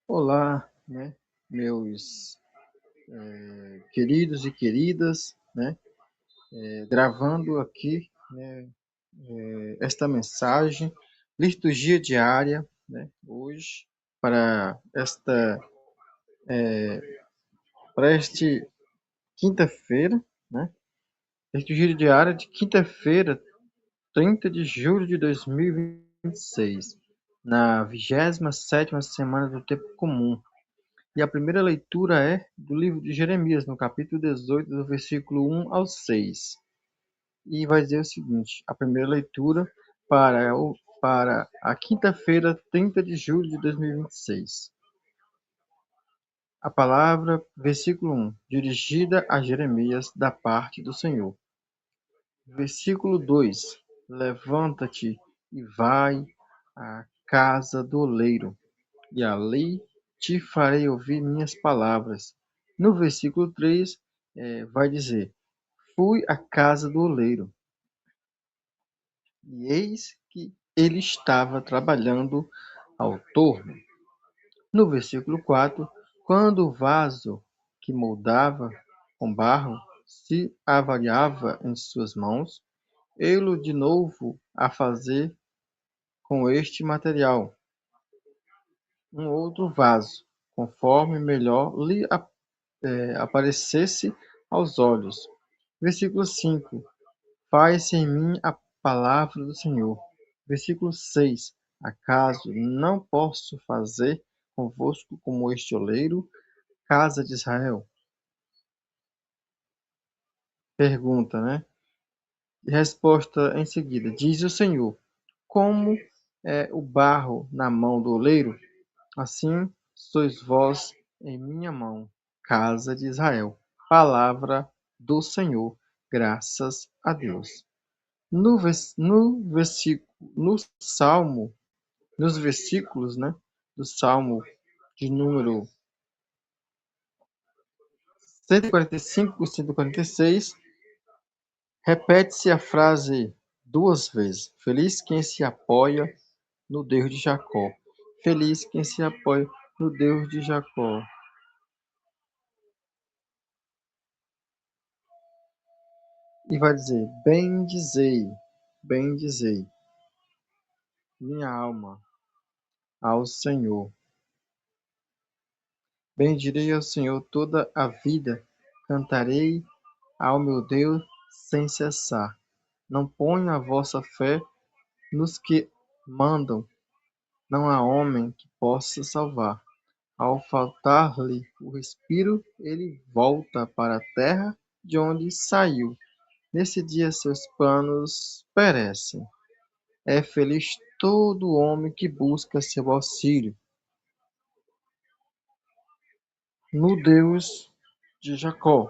Olá, né, meus queridos e queridas, né, gravando aqui, né, esta mensagem, liturgia diária, né, hoje, para esta, para este quinta-feira, né, liturgia diária de quinta-feira, 30 de julho de 2026, na 27ª semana do tempo comum. E a primeira leitura é do livro de Jeremias, no capítulo 18, do versículo 1 ao 6. E vai dizer o seguinte: a primeira leitura para a quinta-feira, 30 de julho de 2026. A palavra, versículo 1, dirigida a Jeremias da parte do Senhor. Versículo 2: levanta-te e vai à casa do oleiro, e ali te farei ouvir minhas palavras. No versículo 3, vai dizer: fui à casa do oleiro, e eis que ele estava trabalhando ao torno. No versículo 4, quando o vaso que moldava com barro se avariava em suas mãos, ele de novo a fazer com este material um outro vaso, conforme melhor lhe aparecesse aos olhos. Versículo 5. Faz-se em mim a palavra do Senhor. Versículo 6. Acaso não posso fazer convosco como este oleiro, casa de Israel? Pergunta, né? E resposta em seguida. Diz o Senhor: como é o barro na mão do oleiro, assim sois vós em minha mão, casa de Israel. Palavra do Senhor. Graças a Deus. No Salmo, nos versículos, né, do Salmo de número 145 e 146, repete-se a frase duas vezes. Feliz quem se apoia no Deus de Jacó. Feliz quem se apoia no Deus de Jacó. E vai dizer: bendizei, minha alma, ao Senhor. Bendirei ao Senhor toda a vida, cantarei ao meu Deus sem cessar. Não ponho a vossa fé nos que mandam, não há homem que possa salvar. Ao faltar-lhe o respiro, ele volta para a terra de onde saiu. Nesse dia seus planos perecem. É feliz todo homem que busca seu auxílio no Deus de Jacó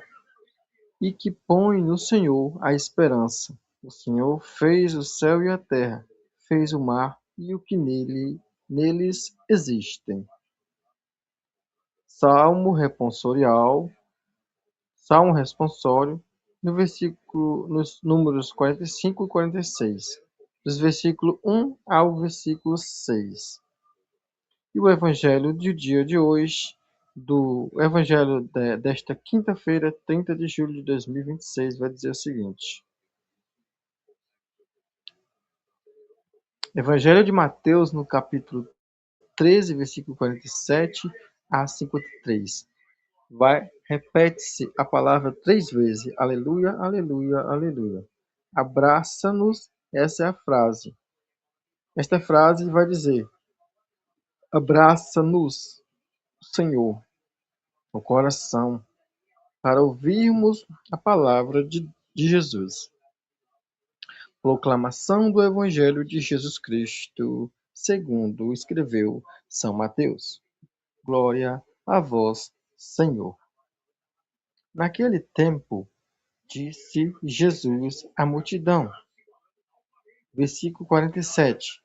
e que põe no Senhor a esperança. O Senhor fez o céu e a terra, fez o mar e o que neles existem. Salmo responsorial, Salmo responsório, no versículo, nos números 45 e 46, dos versículos 1 ao versículo 6. E o evangelho do dia de hoje, do evangelho desta quinta-feira, 30 de julho de 2026, vai dizer o seguinte: Evangelho de Mateus, no capítulo 13, versículo 47 a 53. Repete-se a palavra três vezes. Aleluia, aleluia, aleluia. Abraça-nos, essa é a frase. Esta frase vai dizer: abraça-nos, Senhor, o coração, para ouvirmos a palavra de Jesus. Proclamação do Evangelho de Jesus Cristo, segundo escreveu São Mateus. Glória a vós, Senhor. Naquele tempo, disse Jesus à multidão. Versículo 47.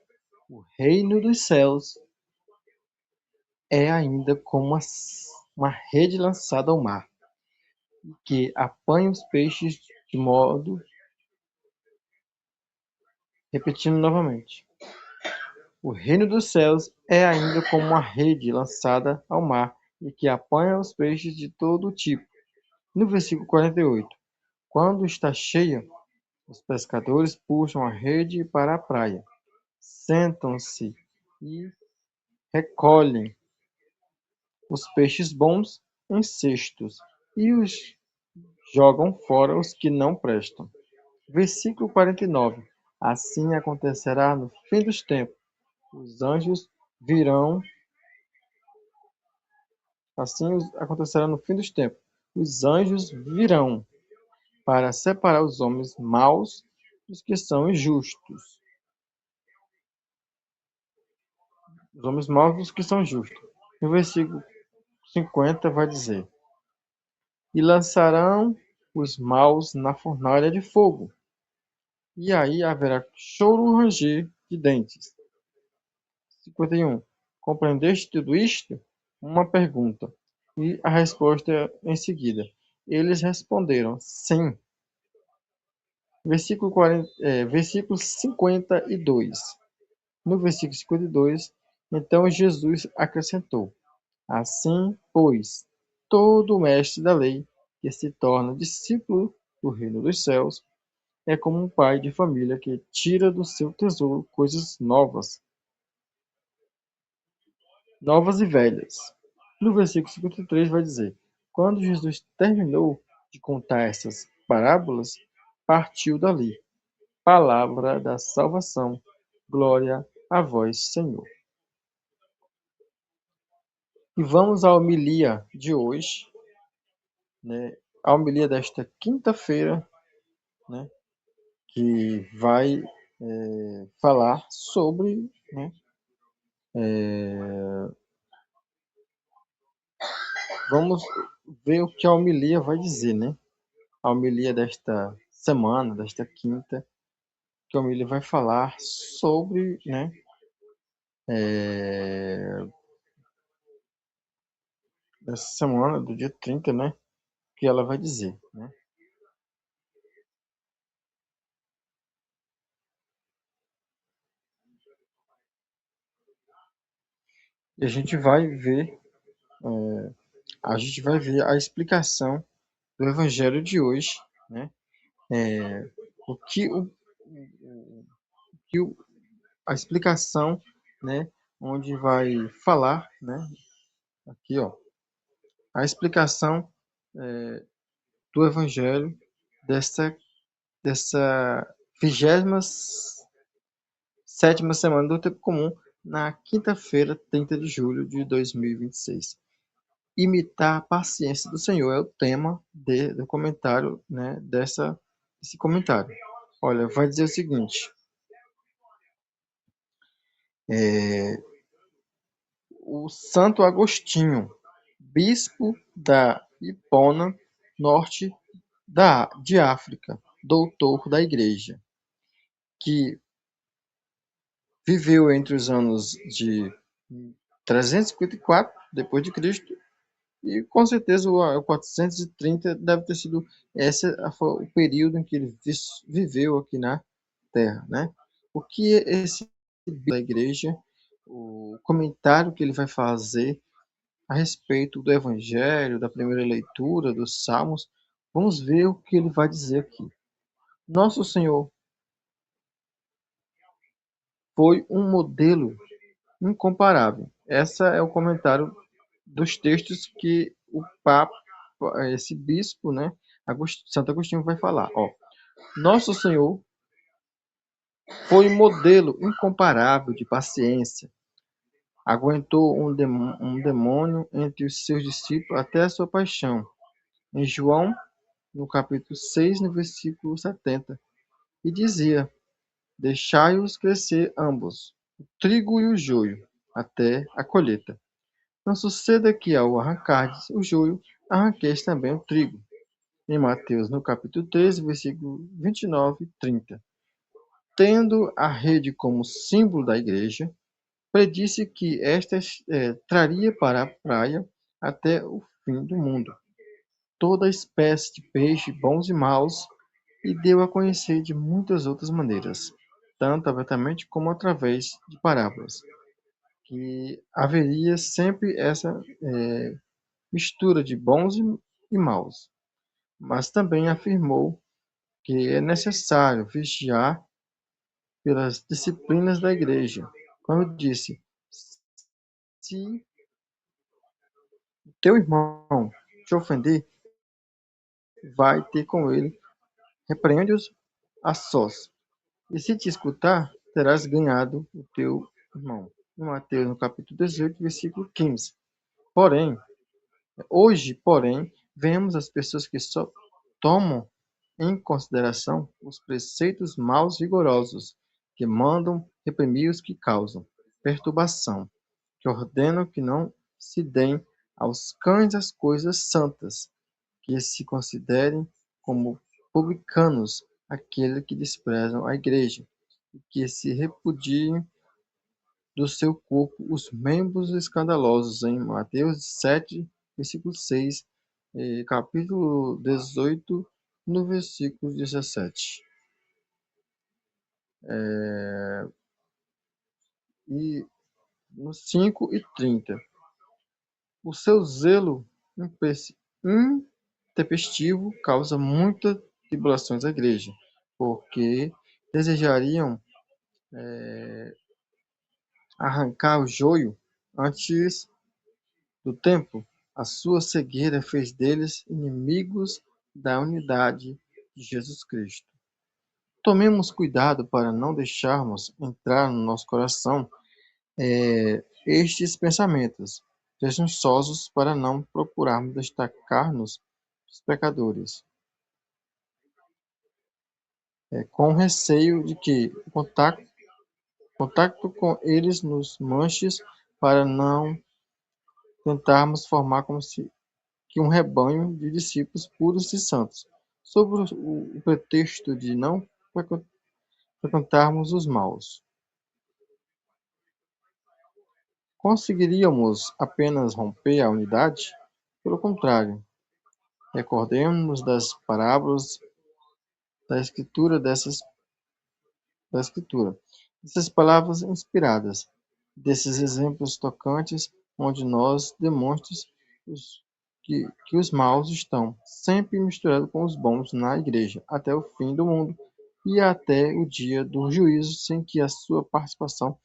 O reino dos céus é ainda como uma rede lançada ao mar, que apanha os peixes de modo Repetindo novamente. O reino dos céus é ainda como uma rede lançada ao mar e que apanha os peixes de todo tipo. No versículo 48. Quando está cheia, os pescadores puxam a rede para a praia, sentam-se e recolhem os peixes bons em cestos e os jogam fora os que não prestam. Versículo 49. Assim acontecerá no fim dos tempos. Os anjos virão. Acontecerá no fim dos tempos. Os anjos virão para separar os homens maus dos que são injustos. Os homens maus dos que são justos. No versículo 50 vai dizer: E lançarão os maus na fornalha de fogo, e aí haverá choro e ranger de dentes. 51. Compreendeste tudo isto? Uma pergunta. E a resposta em seguida. Eles responderam, sim. Versículo 52. No versículo 52, então Jesus acrescentou: Assim, pois, todo mestre da lei que se torna discípulo do reino dos céus é como um pai de família que tira do seu tesouro coisas novas, novas e velhas. No versículo 53 vai dizer: Quando Jesus terminou de contar essas parábolas, partiu dali. Palavra da salvação. Glória a vós, Senhor. E vamos à homilia de hoje, né? A homilia desta quinta-feira, né? Que vai falar sobre, né? Vamos ver o que a homilia vai dizer, né? A homilia desta semana, desta quinta, que a homilia vai falar sobre, né? Essa semana, do dia 30, né? Que ela vai dizer, né? E a gente vai ver a explicação do Evangelho de hoje, né? O que que a explicação, né? Onde vai falar, né? Aqui, ó, a explicação do Evangelho dessa 27ª semana do Tempo Comum, na quinta-feira, 30 de julho de 2026. Imitar a paciência do Senhor é o tema do comentário, né, desse comentário. Olha, vai dizer o seguinte: o Santo Agostinho, bispo da Hipona, norte de África, doutor da Igreja, que viveu entre os anos de 354 depois de Cristo e com certeza o 430 deve ter sido foi o período em que ele viveu aqui na Terra, né? O que esse da igreja, o comentário que ele vai fazer a respeito do Evangelho, da primeira leitura, dos Salmos, vamos ver o que ele vai dizer aqui. Nosso Senhor foi um modelo incomparável. Esse é o comentário dos textos que o Papa, esse bispo, né, Santo Agostinho vai falar. Ó, Nosso Senhor foi um modelo incomparável de paciência. Aguentou um demônio entre os seus discípulos até a sua paixão. Em João, no capítulo 6, no versículo 70, e dizia: Deixai-os crescer ambos, o trigo e o joio, até a colheita. Não suceda que, ao arrancardes o joio, arranqueis também o trigo. Em Mateus, no capítulo 13, versículo 29 e 30. Tendo a rede como símbolo da igreja, predisse que esta traria para a praia até o fim do mundo toda espécie de peixe, bons e maus, e deu a conhecer de muitas outras maneiras. tanto abertamente como através de parábolas, que haveria sempre essa mistura de bons e maus, mas também afirmou que é necessário vigiar pelas disciplinas da igreja, quando disse: se teu irmão te ofender, vai ter com ele, repreende-os a sós, e se te escutar, terás ganhado o teu irmão. Em Mateus, no capítulo 18, versículo 15. Porém, porém, vemos as pessoas que só tomam em consideração os preceitos maus rigorosos, que mandam reprimir os que causam perturbação, que ordenam que não se deem aos cães as coisas santas, que se considerem como publicanos aqueles que desprezam a igreja, e que se repudiem do seu corpo os membros escandalosos, em Mateus 7, versículo 6, e capítulo 18, no versículo 17. E no 5 e 30. O seu zelo intempestivo causa muitas tribulações à igreja, porque desejariam arrancar o joio antes do tempo. A sua cegueira fez deles inimigos da unidade de Jesus Cristo. Tomemos cuidado para não deixarmos entrar no nosso coração estes pensamentos presunçosos, para não procurarmos destacar-nos dos pecadores, com receio de que o contato com eles nos manche, para não tentarmos formar como se que um rebanho de discípulos puros e santos, sob o pretexto de não frequentarmos os maus. Conseguiríamos apenas romper a unidade? Pelo contrário, recordemos das parábolas da Escritura, da Escritura, dessas palavras inspiradas, desses exemplos tocantes, onde nós demonstramos que os maus estão sempre misturados com os bons na igreja, até o fim do mundo e até o dia do juízo, sem que a sua participação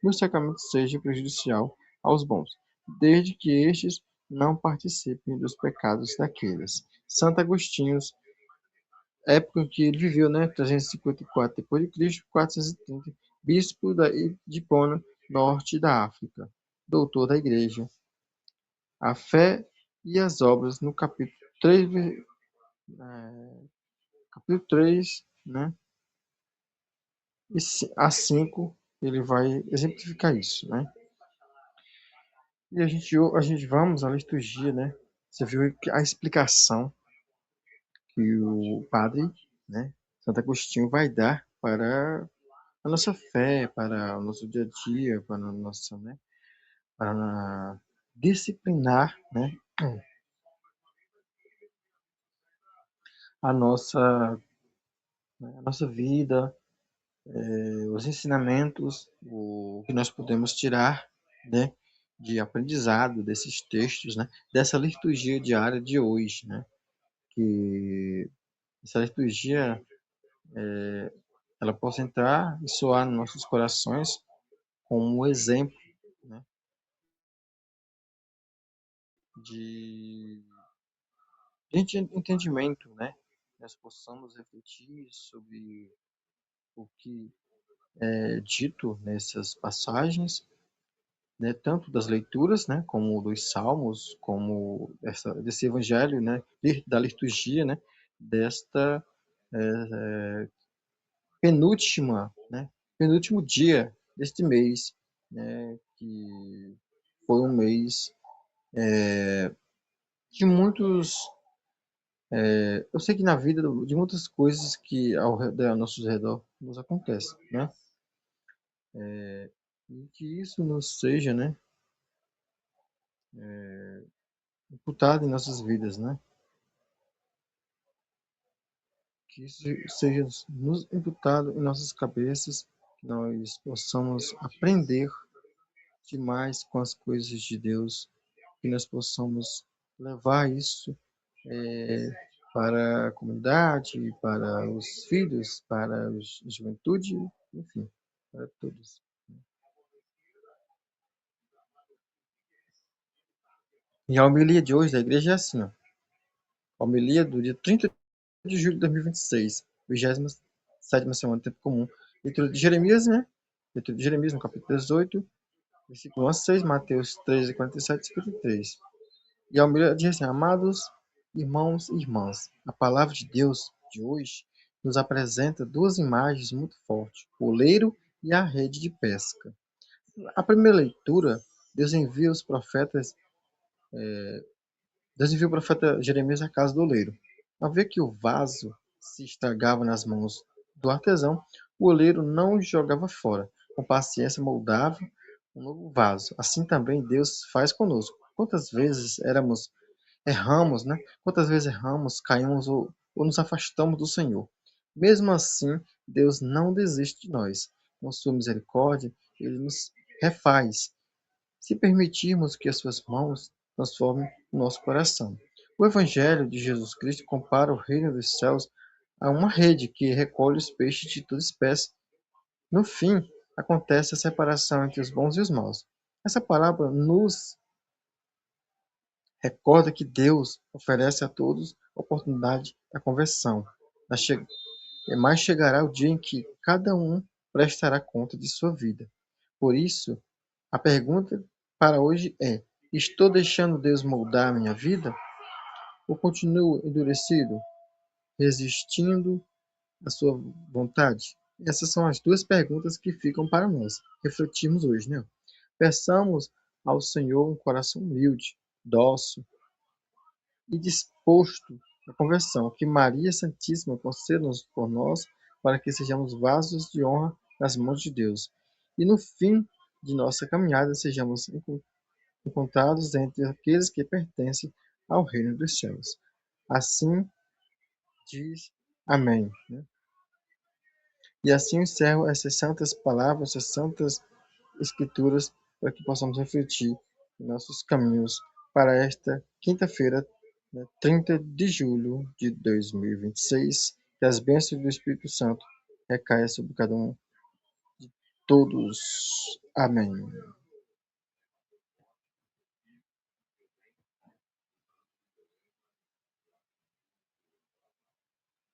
no sacramento seja prejudicial aos bons, desde que estes não participem dos pecados daqueles. Santo Agostinho, época em que ele viveu, né, 354 depois de Cristo, 430, bispo de Hipona, norte da África, doutor da Igreja. A fé e as obras, no capítulo 3, né, e a 5, ele vai exemplificar isso, né? E a gente vamos à liturgia, né? Você viu a explicação que o padre, né, Santo Agostinho vai dar para a nossa fé, para o nosso dia a dia, para a nossa, né, para disciplinar, né, a nossa, a nossa vida, os ensinamentos, o que nós podemos tirar, né, de aprendizado desses textos, né, dessa liturgia diária de hoje, né, que essa liturgia ela possa entrar e soar nos nossos corações como um exemplo, né, de entendimento, né? Nós possamos refletir sobre o que é dito nessas passagens, né? Tanto das leituras, né? Como dos salmos, como desse evangelho, né? Da liturgia, né? Desta penúltima, né? Penúltimo dia deste mês, né? Que foi um mês de muitos. Eu sei que na vida de muitas coisas que ao nosso redor nos acontecem, né? E que isso nos seja, né, imputado em nossas vidas, né? Que isso seja nos imputado em nossas cabeças, nós possamos aprender demais com as coisas de Deus, que nós possamos levar isso eh, para a comunidade, para os filhos, para a juventude, enfim, para todos. E a homilia de hoje da igreja é assim, ó. A homilia do dia 30 de julho de 2026, 27ª semana do tempo comum. Leitura de Jeremias, né? Leitura de Jeremias, no capítulo 18, versículo 1 a 6, Mateus 13, 47 e 53. E a homilia diz assim: amados irmãos e irmãs, a palavra de Deus de hoje nos apresenta duas imagens muito fortes: o oleiro e a rede de pesca. A primeira leitura, Deus envia os profetas Deus enviou o profeta Jeremias à casa do oleiro. Ao ver que o vaso se estragava nas mãos do artesão, o oleiro não o jogava fora. Com paciência moldava um novo vaso. Assim também Deus faz conosco. Quantas vezes erramos, né? Quantas vezes erramos, caímos ou nos afastamos do Senhor. Mesmo assim, Deus não desiste de nós. Com sua misericórdia, Ele nos refaz se permitirmos que as suas mãos transformem o nosso coração. O Evangelho de Jesus Cristo compara o reino dos céus a uma rede que recolhe os peixes de toda espécie. No fim, acontece a separação entre os bons e os maus. Essa parábola nos recorda que Deus oferece a todos a oportunidade da conversão. Mas chegará o dia em que cada um prestará conta de sua vida. Por isso, a pergunta para hoje é: estou deixando Deus moldar a minha vida? Ou continuo endurecido, resistindo à sua vontade? Essas são as duas perguntas que ficam para nós refletirmos hoje, né? Peçamos ao Senhor um coração humilde, dócil e disposto à conversão. Que Maria Santíssima conceda-nos por nós, para que sejamos vasos de honra nas mãos de Deus. E no fim de nossa caminhada, sejamos encontrados entre aqueles que pertencem ao reino dos céus. Assim diz Amém. E assim eu encerro essas santas palavras, essas santas escrituras, para que possamos refletir em nossos caminhos para esta quinta-feira, né, 30 de julho de 2026. Que as bênçãos do Espírito Santo recaiam sobre cada um de todos. Amém.